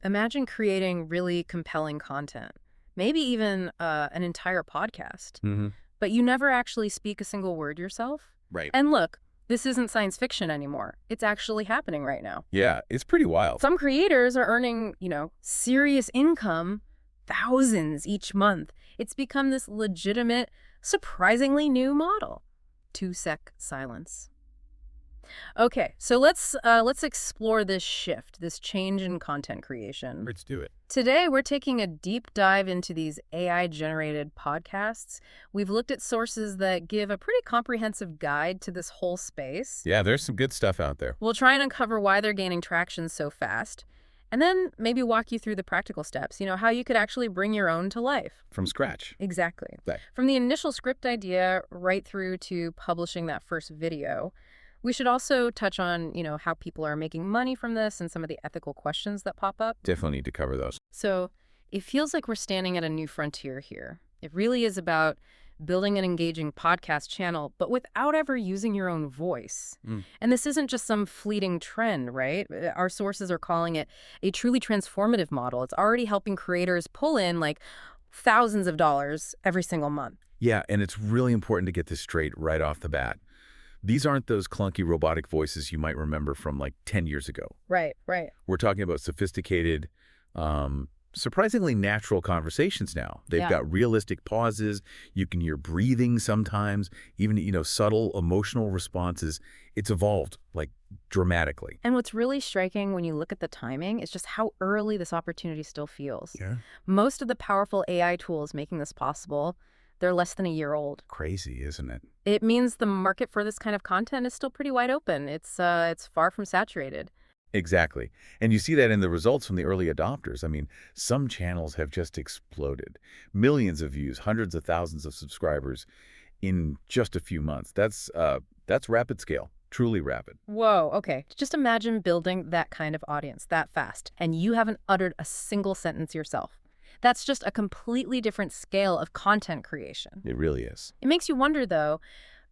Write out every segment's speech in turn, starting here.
Imagine creating really compelling content, maybe even an entire podcast, Mm-hmm. but you never actually speak a single word yourself. Right. And look, this isn't science fiction anymore. It's actually happening right now. Yeah, it's pretty wild. Some creators are earning, serious income, thousands each month. It's become this legitimate, surprisingly new model. 2-sec silence. Okay, so let's explore this shift, this change in content creation. Let's do it. Today, we're taking a deep dive into these AI-generated podcasts. We've looked at sources that give a pretty comprehensive guide to this whole space. Yeah, there's some good stuff out there. We'll try and uncover why they're gaining traction so fast, and then maybe walk you through the practical steps, how you could actually bring your own to life. From scratch. Exactly. Right. From the initial script idea right through to publishing that first video. We should also touch on, how people are making money from this and some of the ethical questions that pop up. Definitely need to cover those. So it feels like we're standing at a new frontier here. It really is about building an engaging podcast channel, but without ever using your own voice. And this isn't just some fleeting trend, right? Our sources are calling it a truly transformative model. It's already helping creators pull in like thousands of dollars every single month. Yeah, and it's really important to get this straight right off the bat. These aren't those clunky robotic voices you might remember from like 10 years ago. Right, right. We're talking about sophisticated, surprisingly natural conversations now. They've got realistic pauses. You can hear breathing sometimes, even, subtle emotional responses. It's evolved, like, dramatically. And what's really striking when you look at the timing is just how early this opportunity still feels. Yeah. Most of the powerful AI tools making this possible, they're less than a year old. Crazy, isn't it? It means the market for this kind of content is still pretty wide open. It's far from saturated. Exactly. And you see that in the results from the early adopters. I mean, some channels have just exploded. Millions of views, hundreds of thousands of subscribers in just a few months. That's rapid scale, truly rapid. Whoa, okay. Just imagine building that kind of audience that fast, and you haven't uttered a single sentence yourself. That's just a completely different scale of content creation. It really is. It makes you wonder, though,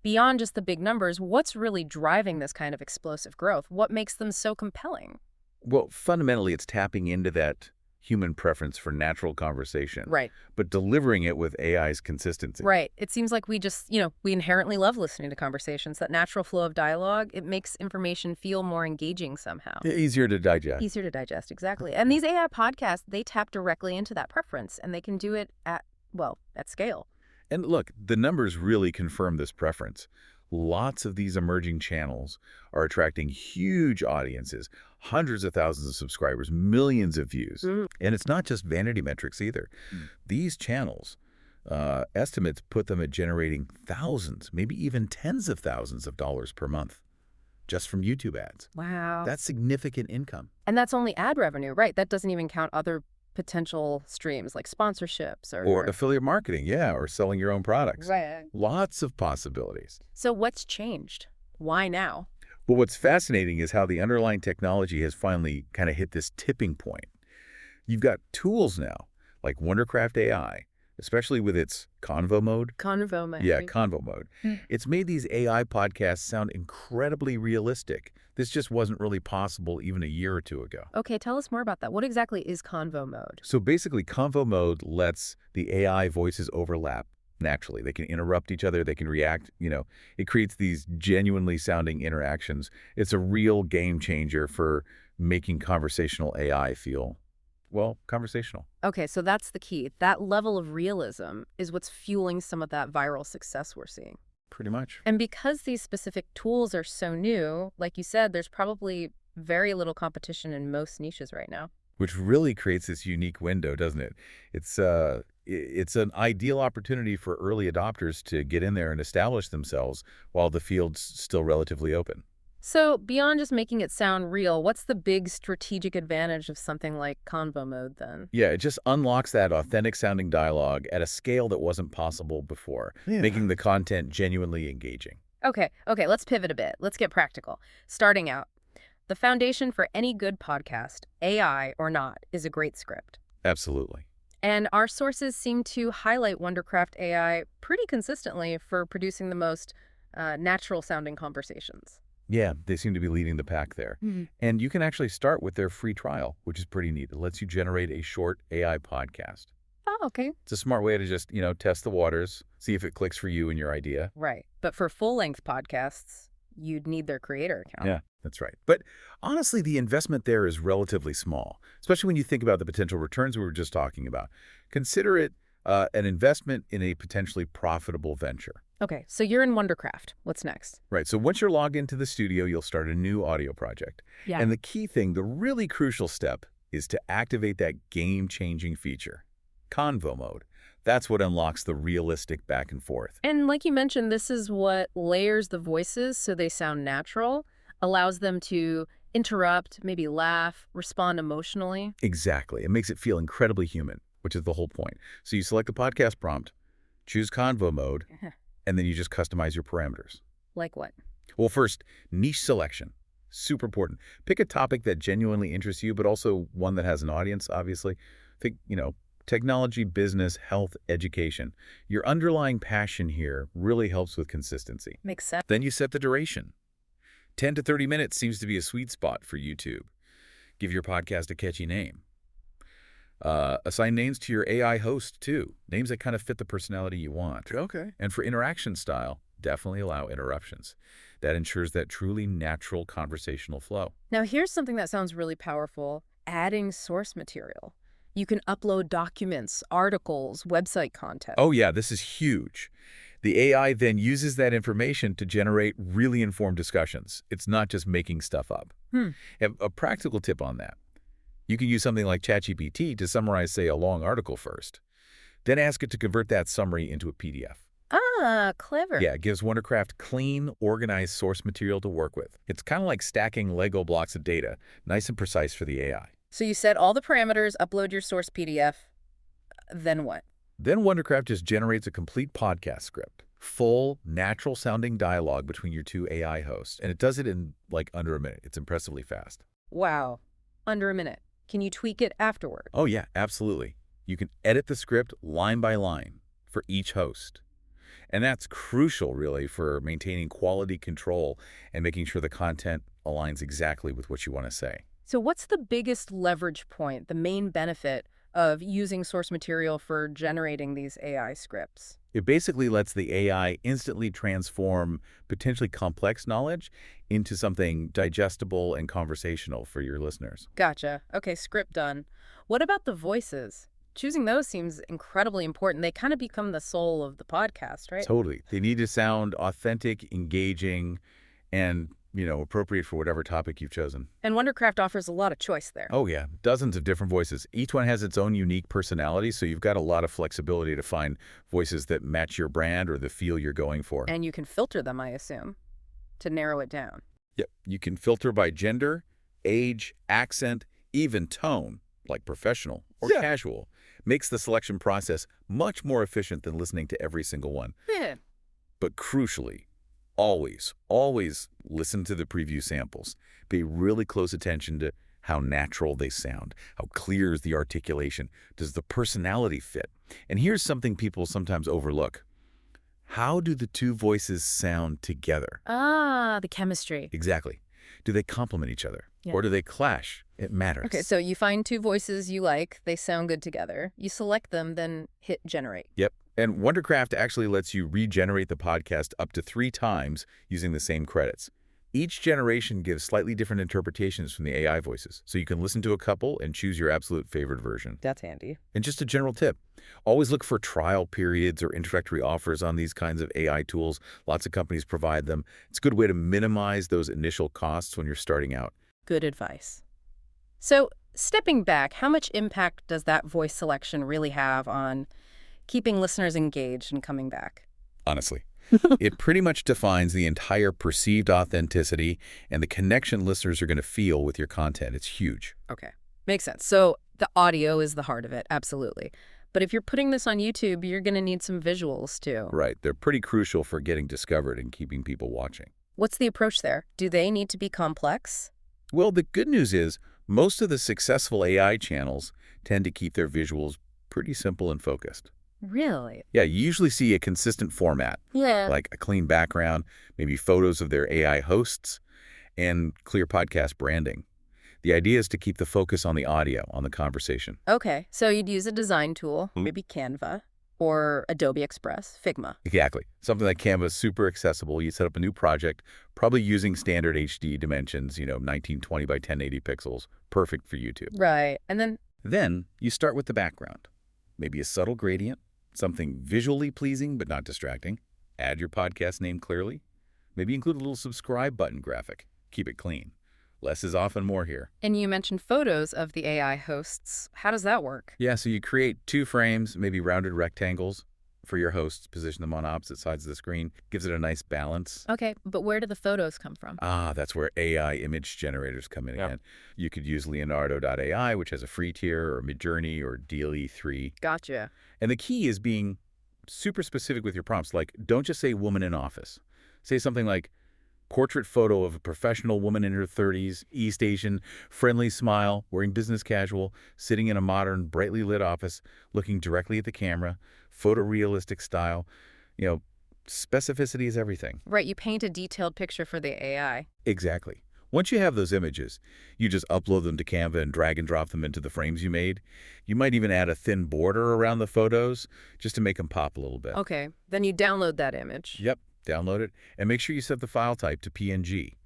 beyond just the big numbers, what's really driving this kind of explosive growth? What makes them so compelling? Well, fundamentally, it's tapping into that human preference for natural conversation. Right. But delivering it with AI's consistency. Right. It seems like we just, we inherently love listening to conversations. That natural flow of dialogue, it makes information feel more engaging somehow. Easier to digest. Easier to digest, exactly. And these AI podcasts, they tap directly into that preference, and they can do it at scale. And look, the numbers really confirm this preference. Lots of these emerging channels are attracting huge audiences, hundreds of thousands of subscribers, millions of views. And it's not just vanity metrics either. These channels, estimates put them at generating thousands, maybe even tens of thousands of dollars per month just from YouTube ads. Wow. That's significant income. And that's only ad revenue, right? That doesn't even count other potential streams like sponsorships Or affiliate marketing, yeah, or selling your own products. Right. Lots of possibilities. So what's changed? Why now? But what's fascinating is how the underlying technology has finally kind of hit this tipping point. You've got tools now, like Wondercraft AI, especially with its convo mode. Convo mode. Yeah, convo mode. It's made these AI podcasts sound incredibly realistic. This just wasn't really possible even a year or two ago. Okay, tell us more about that. What exactly is convo mode? So basically, convo mode lets the AI voices overlap naturally. They can interrupt each other. They can react. It creates these genuinely sounding interactions. It's a real game changer for making conversational AI feel, conversational. Okay, so that's the key. That level of realism is what's fueling some of that viral success we're seeing. Pretty much. And because these specific tools are so new, like you said, there's probably very little competition in most niches right now. Which really creates this unique window, doesn't it? It's an ideal opportunity for early adopters to get in there and establish themselves while the field's still relatively open. So beyond just making it sound real, what's the big strategic advantage of something like convo mode then? Yeah, it just unlocks that authentic sounding dialogue at a scale that wasn't possible before, making the content genuinely engaging. Okay, let's pivot a bit. Let's get practical. Starting out, the foundation for any good podcast, AI or not, is a great script. Absolutely. And our sources seem to highlight Wondercraft AI pretty consistently for producing the most natural sounding conversations. Yeah, they seem to be leading the pack there. And you can actually start with their free trial, which is pretty neat. It lets you generate a short AI podcast. Oh, okay. It's a smart way to just, test the waters, see if it clicks for you and your idea. Right. But for full-length podcasts, you'd need their creator account. Yeah, that's right. But honestly, the investment there is relatively small, especially when you think about the potential returns we were just talking about. Consider it an investment in a potentially profitable venture. Okay, so you're in Wondercraft. What's next? Right. So once you're logged into the studio, you'll start a new audio project. Yeah. And the key thing, the really crucial step, is to activate that game-changing feature, convo mode. That's what unlocks the realistic back and forth. And like you mentioned, this is what layers the voices so they sound natural, allows them to interrupt, maybe laugh, respond emotionally. Exactly. It makes it feel incredibly human, which is the whole point. So you select the podcast prompt, choose convo mode, and then you just customize your parameters. Like what? Well, first, niche selection. Super important. Pick a topic that genuinely interests you, but also one that has an audience, obviously. Think, technology, business, health, education. Your underlying passion here really helps with consistency. Makes sense. Then you set the duration. 10 to 30 minutes seems to be a sweet spot for YouTube. Give your podcast a catchy name. Assign names to your AI host, too. Names that kind of fit the personality you want. Okay. And for interaction style, definitely allow interruptions. That ensures that truly natural conversational flow. Now, here's something that sounds really powerful, adding source material. You can upload documents, articles, website content. Oh, yeah, this is huge. The AI then uses that information to generate really informed discussions. It's not just making stuff up. A practical tip on that. You can use something like ChatGPT to summarize, say, a long article first. Then ask it to convert that summary into a PDF. Ah, clever. Yeah, it gives Wondercraft clean, organized source material to work with. It's kind of like stacking Lego blocks of data, nice and precise for the AI. So you set all the parameters, upload your source PDF, then what? Then Wondercraft just generates a complete podcast script. Full, natural-sounding dialogue between your two AI hosts. And it does it in, under a minute. It's impressively fast. Wow. Under a minute. Can you tweak it afterward? Oh, yeah, absolutely. You can edit the script line by line for each host. And that's crucial, really, for maintaining quality control and making sure the content aligns exactly with what you want to say. So what's the biggest leverage point, the main benefit of using source material for generating these AI scripts? It basically lets the AI instantly transform potentially complex knowledge into something digestible and conversational for your listeners. Gotcha. Okay, script done. What about the voices? Choosing those seems incredibly important. They kind of become the soul of the podcast, right? Totally. They need to sound authentic, engaging, and, appropriate for whatever topic you've chosen. And Wondercraft offers a lot of choice there. Oh, yeah. Dozens of different voices. Each one has its own unique personality, so you've got a lot of flexibility to find voices that match your brand or the feel you're going for. And you can filter them, I assume, to narrow it down. Yep. You can filter by gender, age, accent, even tone, like professional or casual. Makes the selection process much more efficient than listening to every single one. Yeah. But crucially, always listen to the preview samples. Pay really close attention to how natural they sound, how clear is the articulation, does the personality fit? And here's something people sometimes overlook. How do the two voices sound together? Ah, the chemistry. Exactly. Do they complement each other? Yeah. Or do they clash? It matters. Okay, so you find two voices you like, they sound good together. You select them, then hit generate. Yep. And Wondercraft actually lets you regenerate the podcast up to 3 times using the same credits. Each generation gives slightly different interpretations from the AI voices, so you can listen to a couple and choose your absolute favorite version. That's handy. And just a general tip, always look for trial periods or introductory offers on these kinds of AI tools. Lots of companies provide them. It's a good way to minimize those initial costs when you're starting out. Good advice. So, stepping back, how much impact does that voice selection really have on keeping listeners engaged and coming back? Honestly. It pretty much defines the entire perceived authenticity and the connection listeners are going to feel with your content. It's huge. Okay. Makes sense. So the audio is the heart of it, absolutely. But if you're putting this on YouTube, you're going to need some visuals too. Right. They're pretty crucial for getting discovered and keeping people watching. What's the approach there? Do they need to be complex? Well, the good news is most of the successful AI channels tend to keep their visuals pretty simple and focused. Really? Yeah, you usually see a consistent format, Yeah. like a clean background, maybe photos of their AI hosts, and clear podcast branding. The idea is to keep the focus on the audio, on the conversation. Okay, so you'd use a design tool, maybe Canva, or Adobe Express, Figma. Exactly. Something like Canva is super accessible. You set up a new project, probably using standard HD dimensions, 1920 by 1080 pixels, perfect for YouTube. Right, and Then you start with the background. Maybe a subtle gradient, something visually pleasing but not distracting. Add your podcast name clearly. Maybe include a little subscribe button graphic. Keep it clean. Less is often more here. And you mentioned photos of the AI hosts. How does that work? Yeah, so you create 2 frames, maybe rounded rectangles for your hosts, position them on opposite sides of the screen. Gives it a nice balance. Okay, but where do the photos come from? That's where AI image generators come in again. You could use now.AI, which has a free tier, or Midjourney, or DALL-E 3. Gotcha. And the key is being super specific with your prompts. Like, don't just say woman in office. Say something like, portrait photo of a professional woman in her 30s, East Asian, friendly smile, wearing business casual, sitting in a modern, brightly lit office, looking directly at the camera, photorealistic style. Specificity is everything. Right, you paint a detailed picture for the AI. Exactly. Once you have those images, you just upload them to Canva and drag and drop them into the frames you made. You might even add a thin border around the photos just to make them pop a little bit. Okay, then you download that image. Yep. Download it, and make sure you set the file type to PNG.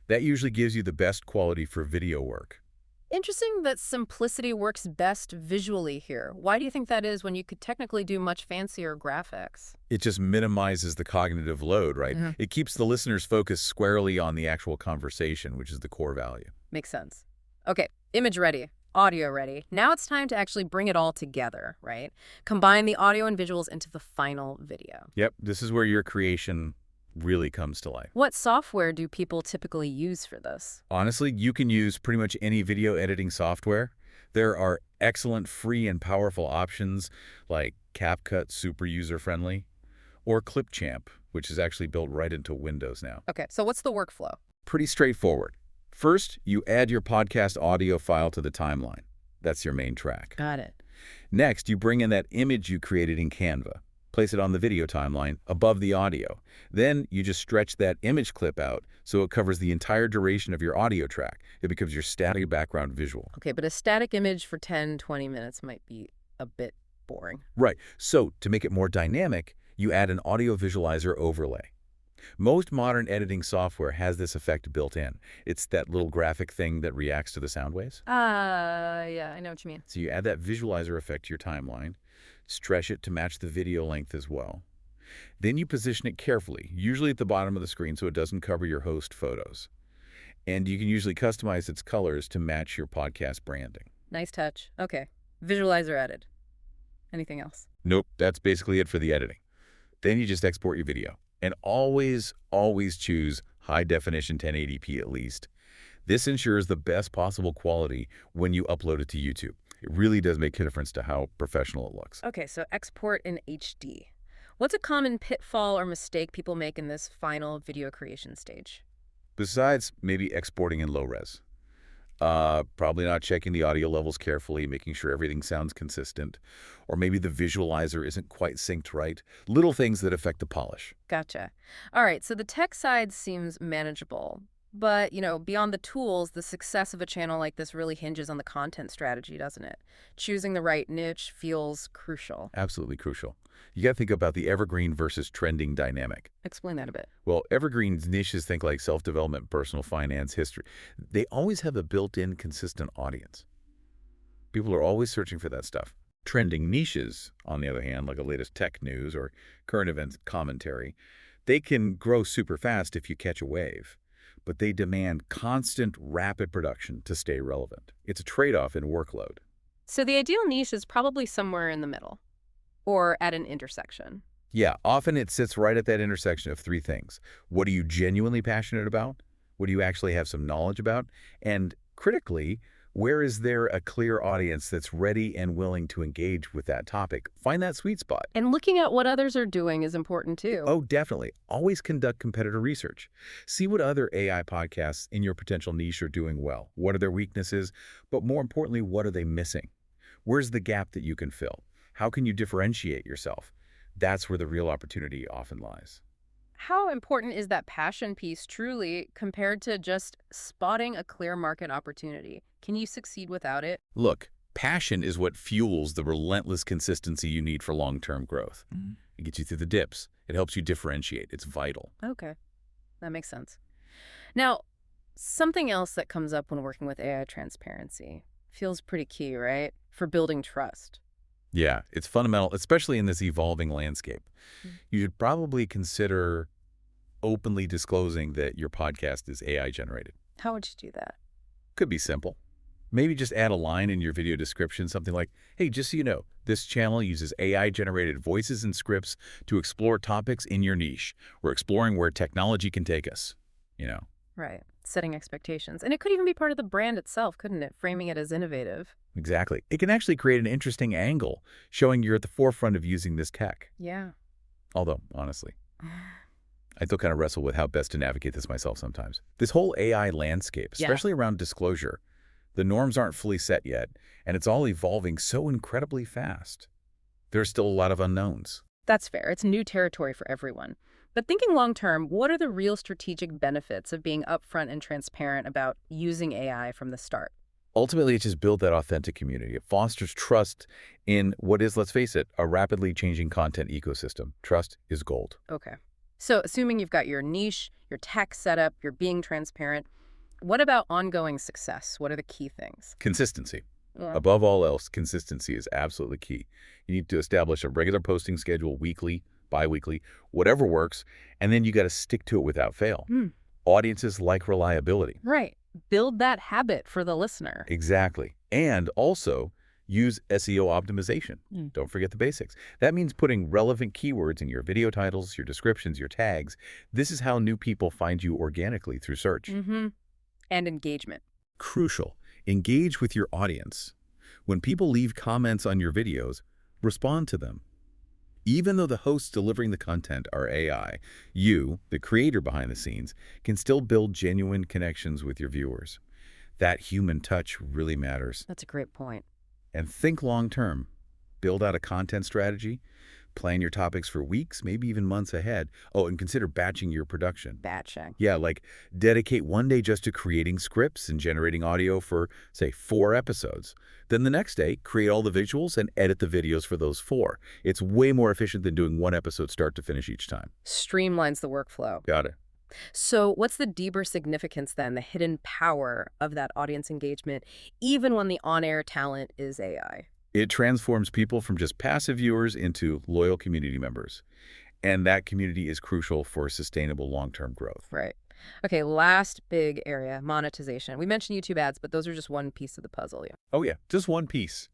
That usually gives you the best quality for video work. Interesting that simplicity works best visually here. Why do you think that is when you could technically do much fancier graphics? It just minimizes the cognitive load, right? It keeps the listener's focus squarely on the actual conversation, which is the core value. Makes sense. Okay, image ready. Audio ready. Now it's time to actually bring it all together, right? Combine the audio and visuals into the final video. Yep, this is where your creation really comes to life. What software do people typically use for this? Honestly, you can use pretty much any video editing software. There are excellent free and powerful options like CapCut, super user-friendly, or Clipchamp, which is actually built right into Windows now. Okay, so what's the workflow? Pretty straightforward. First, you add your podcast audio file to the timeline. That's your main track. Got it. Next, you bring in that image you created in Canva. Place it on the video timeline above the audio. Then you just stretch that image clip out so it covers the entire duration of your audio track. It becomes your static background visual. Okay, but a static image for 10, 20 minutes might be a bit boring. Right. So to make it more dynamic, you add an audio visualizer overlay. Most modern editing software has this effect built in. It's that little graphic thing that reacts to the sound waves. Yeah, I know what you mean. So you add that visualizer effect to your timeline, stretch it to match the video length as well. Then you position it carefully, usually at the bottom of the screen so it doesn't cover your host photos. And you can usually customize its colors to match your podcast branding. Nice touch. Okay, visualizer added. Anything else? Nope, that's basically it for the editing. Then you just export your video. And always, always choose high definition 1080p at least. This ensures the best possible quality when you upload it to YouTube. It really does make a difference to how professional it looks. Okay, so export in HD. What's a common pitfall or mistake people make in this final video creation stage? Besides maybe exporting in low res. Probably not checking the audio levels carefully, making sure everything sounds consistent. Or maybe the visualizer isn't quite synced right. Little things that affect the polish. Gotcha. All right, so the tech side seems manageable. But, beyond the tools, the success of a channel like this really hinges on the content strategy, doesn't it? Choosing the right niche feels crucial. Absolutely crucial. You got to think about the evergreen versus trending dynamic. Explain that a bit. Well, evergreen niches think like self-development, personal finance, history. They always have a built-in consistent audience. People are always searching for that stuff. Trending niches, on the other hand, like the latest tech news or current events commentary, they can grow super fast if you catch a wave. But they demand constant, rapid production to stay relevant. It's a trade-off in workload. So the ideal niche is probably somewhere in the middle, or at an intersection. Yeah, often it sits right at that intersection of 3 things. What are you genuinely passionate about? What do you actually have some knowledge about? And critically, where is there a clear audience that's ready and willing to engage with that topic? Find that sweet spot. And looking at what others are doing is important too. Oh, definitely. Always conduct competitor research. See what other AI podcasts in your potential niche are doing well. What are their weaknesses? But more importantly, what are they missing? Where's the gap that you can fill? How can you differentiate yourself? That's where the real opportunity often lies. How important is that passion piece truly compared to just spotting a clear market opportunity? Can you succeed without it? Look, passion is what fuels the relentless consistency you need for long-term growth. It gets you through the dips. It helps you differentiate. It's vital. Okay, that makes sense. Now, something else that comes up when working with AI transparency feels pretty key, right? For building trust. Yeah, it's fundamental, especially in this evolving landscape. Mm. You should probably consider openly disclosing that your podcast is AI generated. How would you do that? Could be simple. Maybe just add a line in your video description, something like, hey, just so you know, this channel uses AI-generated voices and scripts to explore topics in your niche. We're exploring where technology can take us, you know. Right. Setting expectations. And it could even be part of the brand itself, couldn't it? Framing it as innovative. Exactly. It can actually create an interesting angle, showing you're at the forefront of using this tech. Yeah. Although, honestly, I still kind of wrestle with how best to navigate this myself sometimes. This whole AI landscape, Yeah. especially around disclosure, the norms aren't fully set yet, and it's all evolving so incredibly fast. There's still a lot of unknowns. That's fair. It's new territory for everyone. But thinking long term, what are the real strategic benefits of being upfront and transparent about using AI from the start? Ultimately, it just builds that authentic community. It fosters trust in what is, let's face it, a rapidly changing content ecosystem. Trust is gold. Okay. So assuming you've got your niche, your tech setup, you're being transparent, what about ongoing success? What are the key things? Consistency. Yeah. Above all else, consistency is absolutely key. You need to establish a regular posting schedule, weekly, bi-weekly, whatever works, and then you got to stick to it without fail. Audiences like reliability. Right. Build that habit for the listener. Exactly. And also use SEO optimization. Don't forget the basics. That means putting relevant keywords in your video titles, your descriptions, your tags. This is how new people find you organically through search. And engagement. Crucial. Engage with your audience. When people leave comments on your videos, respond to them. Even though the hosts delivering the content are AI, you, the creator behind the scenes, can still build genuine connections with your viewers. That human touch really matters. That's a great point. And think long term. Build out a content strategy. Plan your topics for weeks, maybe even months ahead. Oh, and consider batching your production. Batching. Yeah, like dedicate one day just to creating scripts and generating audio for, say, 4 episodes. Then the next day, create all the visuals and edit the videos for those 4. It's way more efficient than doing one episode start to finish each time. Streamlines the workflow. Got it. So what's the deeper significance then, the hidden power of that audience engagement, even when the on-air talent is AI? It transforms people from just passive viewers into loyal community members. And that community is crucial for sustainable long-term growth. Right. Okay, last big area, monetization. We mentioned YouTube ads, but those are just one piece of the puzzle. Yeah. Oh yeah, just one piece.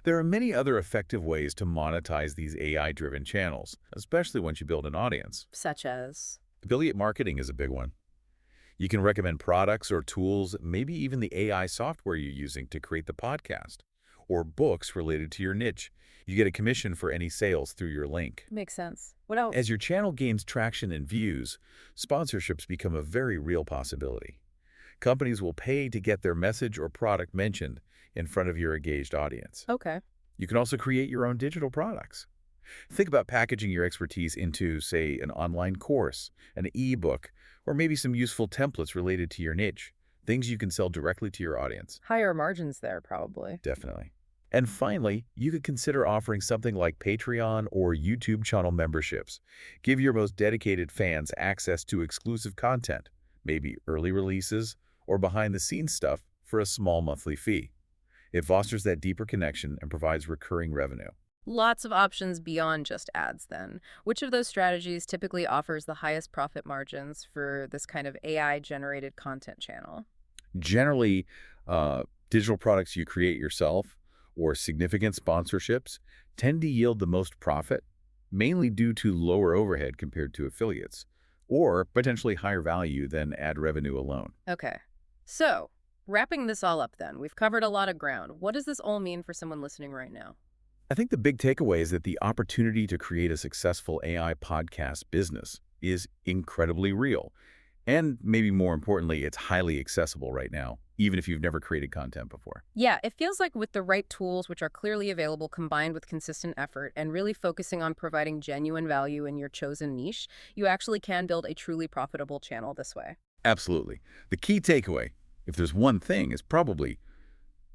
There are many other effective ways to monetize these AI-driven channels, especially once you build an audience. Such as? Affiliate marketing is a big one. You can recommend products or tools, maybe even the AI software you're using to create the podcast, or books related to your niche. You get a commission for any sales through your link. Makes sense. What else? As your channel gains traction and views, sponsorships become a very real possibility. Companies will pay to get their message or product mentioned in front of your engaged audience. Okay. You can also create your own digital products. Think about packaging your expertise into, say, an online course, an ebook, or maybe some useful templates related to your niche, things you can sell directly to your audience. Higher margins there, probably. Definitely. And finally, you could consider offering something like Patreon or YouTube channel memberships. Give your most dedicated fans access to exclusive content, maybe early releases or behind-the-scenes stuff for a small monthly fee. It fosters that deeper connection and provides recurring revenue. Lots of options beyond just ads then. Which of those strategies typically offers the highest profit margins for this kind of AI-generated content channel? Generally, digital products you create yourself or significant sponsorships tend to yield the most profit, mainly due to lower overhead compared to affiliates, or potentially higher value than ad revenue alone. Okay. So, wrapping this all up then, we've covered a lot of ground. What does this all mean for someone listening right now? I think the big takeaway is that the opportunity to create a successful AI podcast business is incredibly real. And maybe more importantly, it's highly accessible right now, even if you've never created content before. Yeah, it feels like with the right tools, which are clearly available, combined with consistent effort and really focusing on providing genuine value in your chosen niche, you actually can build a truly profitable channel this way. Absolutely. The key takeaway, if there's one thing, is probably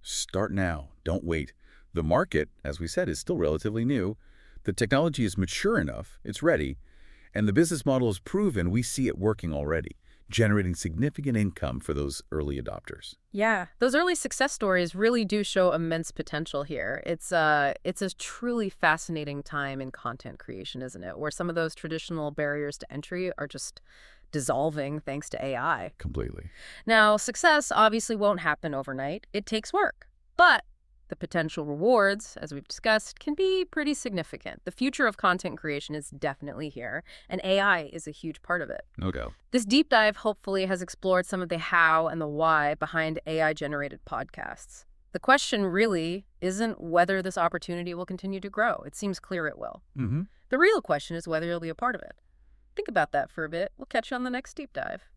start now. Don't wait. The market, as we said, is still relatively new. The technology is mature enough, it's ready, and the business model is proven. We see it working already, generating significant income for those early adopters. Yeah, those early success stories really do show immense potential here. It's a truly fascinating time in content creation, isn't it? Where some of those traditional barriers to entry are just dissolving thanks to AI. Completely. Now, success obviously won't happen overnight. It takes work. But the potential rewards, as we've discussed, can be pretty significant. The future of content creation is definitely here, and AI is a huge part of it. No doubt. This deep dive hopefully has explored some of the how and the why behind AI-generated podcasts. The question really isn't whether this opportunity will continue to grow. It seems clear it will. Mm-hmm. The real question is whether you'll be a part of it. Think about that for a bit. We'll catch you on the next deep dive.